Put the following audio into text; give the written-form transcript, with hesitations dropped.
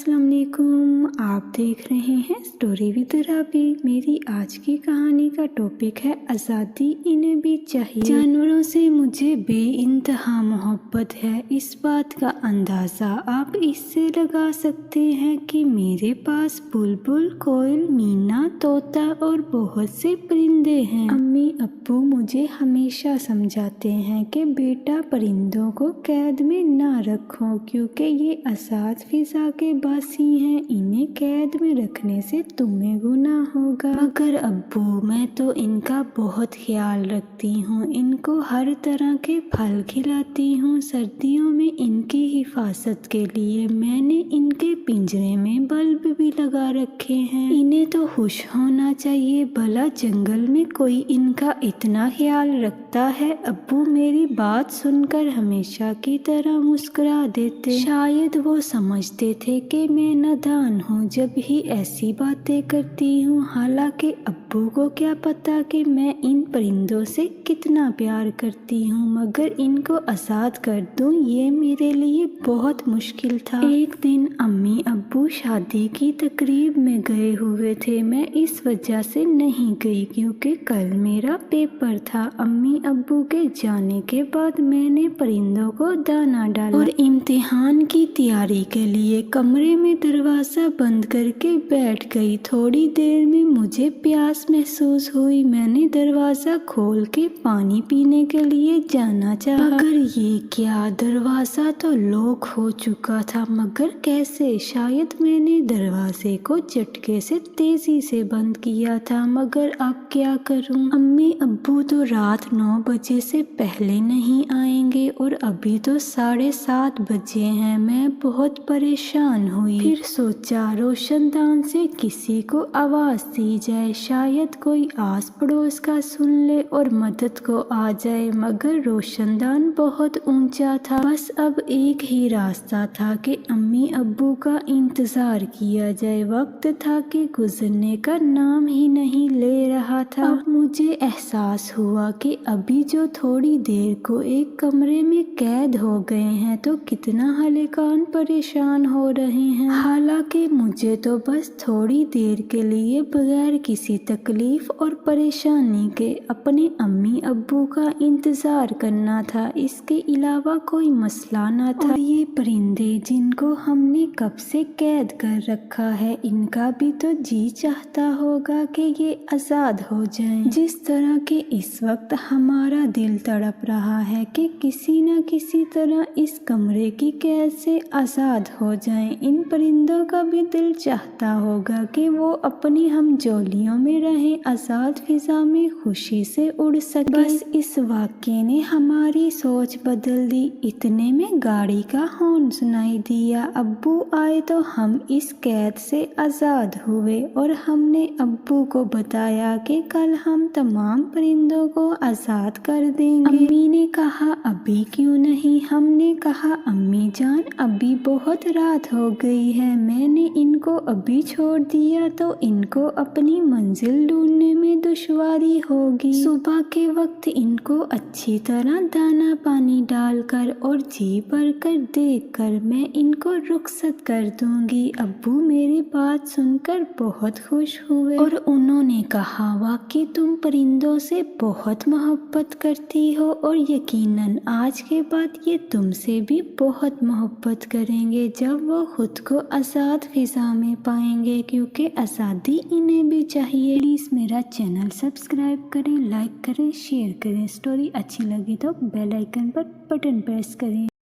अस्सलाम वालेकुम। आप देख रहे हैं स्टोरी विद राबी। मेरी आज की कहानी का टॉपिक है आज़ादी इन्हें भी चाहिए। जानवरों से मुझे बेइंतहा मोहब्बत है, इस बात का अंदाज़ा आप इससे लगा सकते हैं कि मेरे पास बुलबुल, कोयल, मीना, तोता और बहुत से परिंदे हैं। अम्मी अब्बू मुझे हमेशा समझाते हैं कि बेटा परिंदों को कैद में ना रखो क्योंकि ये आज़ाद फिजा के बासी हैं, इन्हें कैद में रखने से तुम्हें गुनाह होगा। मगर अब्बू मैं तो इनका बहुत ख्याल रखती हूँ, इनको हर तरह के फल खिलाती हूँ। सर्दियों में इनकी हिफाजत के लिए मैंने इनके पिंजरे में बल्ब भी लगा रखे हैं। इन्हें तो खुश होना चाहिए, भला जंगल में कोई इनका इतना ख्याल रखता है। अब्बू मेरी बात सुनकर हमेशा की तरह मुस्कुरा देते। शायद वो समझते थे कि मैं नादान हूँ जब ही ऐसी बातें करती हूँ। हालांकि अब्बू को क्या पता कि मैं इन परिंदों से कितना प्यार करती हूँ, मगर इनको आज़ाद कर दूँ ये मेरे लिए बहुत मुश्किल था। एक दिन अम्मी अब्बू शादी की तकरीब में गए हुए थे, मैं इस वजह से नहीं गई क्योंकि कल मेरा पेपर था। अम्मी अब्बू के जाने के बाद मैंने परिंदों को दाना डाला और इम्तिहान की तैयारी के लिए कमरे में दरवाज़ा बंद करके बैठ गई। थोड़ी देर में मुझे प्यास महसूस हुई, मैंने दरवाज़ा खोल के पानी पीने के लिए जाना चाहा, मगर ये क्या, दरवाज़ा तो लॉक हो चुका था। मगर कैसे? शायद मैंने दरवाजे को झटके से तेजी से बंद किया था, मगर अब क्या करूं? अम्मी अब्बू तो रात 9 बजे से पहले नहीं आएंगे और अभी तो 7:30 बजे हैं। मैं बहुत परेशान हुई, फिर सोचा रोशनदान से किसी को आवाज़ दी जाए, शायद कोई आस पड़ोस का सुन ले और मदद को आ जाए, मगर रोशनदान बहुत ऊंचा था। बस अब एक ही रास्ता था कि अम्मी अब्बू का इंतज़ार किया जाए। वक्त था कि गुजरने का नाम ही नहीं ले रहा था। अब मुझे एहसास हुआ कि अभी जो थोड़ी देर को एक कमरे में कैद हो गए हैं तो कितना हलेकान परेशान हो रहे हैं। हालांकि मुझे तो बस थोड़ी देर के लिए बगैर किसी तकलीफ और परेशानी के अपने अम्मी अब्बू का इंतज़ार करना था, इसके अलावा कोई मसला ना था। और ये परिंदे जिनको हमने कब से कैद कर रखा है, इनका भी तो जी चाहता होगा कि ये आज़ाद हो जाएं। जिस तरह के इस वक्त हमारा दिल तड़प रहा है कि किसी न किसी तरह इस कमरे की कैद से आज़ाद हो जाएं, इन परिंदों का भी दिल चाहता होगा कि वो अपनी हमजोलियों में रहें, आज़ाद फिजा में खुशी से उड़ सके। बस इस वाक़े ने हमारी सोच बदल दी। इतने में गाड़ी का हॉर्न सुनाई दिया। अब्बू आए तो हम इस कैद से आज़ाद हुए और हमने अब्बू को बताया कि कल हम तमाम परिंदों को आज़ाद कर देंगे। अम्मी ने कहा अभी क्यों नहीं? हमने कहा अम्मी जान अभी बहुत रात हो गई है, मैंने इनको अभी छोड़ दिया तो इनको अपनी मंजिल ढूंढने में दुश्वारी होगी। सुबह के वक्त इनको अच्छी तरह दाना पानी डालकर और जी भर कर देख कर मैं इनको रुखसत कर दूंगी। अब्बू मेरी बात सुनकर बहुत खुश हुए और उन्होंने कहा वाकई तुम परिंदों से बहुत मोहब्बत करती हो और यकीनन आज के बाद ये तुमसे भी बहुत मोहब्बत करेंगे जब वो खुद को आज़ाद फिजा में पाएंगे, क्योंकि आज़ादी इन्हें भी चाहिए। प्लीज़ मेरा चैनल सब्सक्राइब करें, लाइक करें, शेयर करें। स्टोरी अच्छी लगी तो बेल आइकन पर बटन प्रेस करें।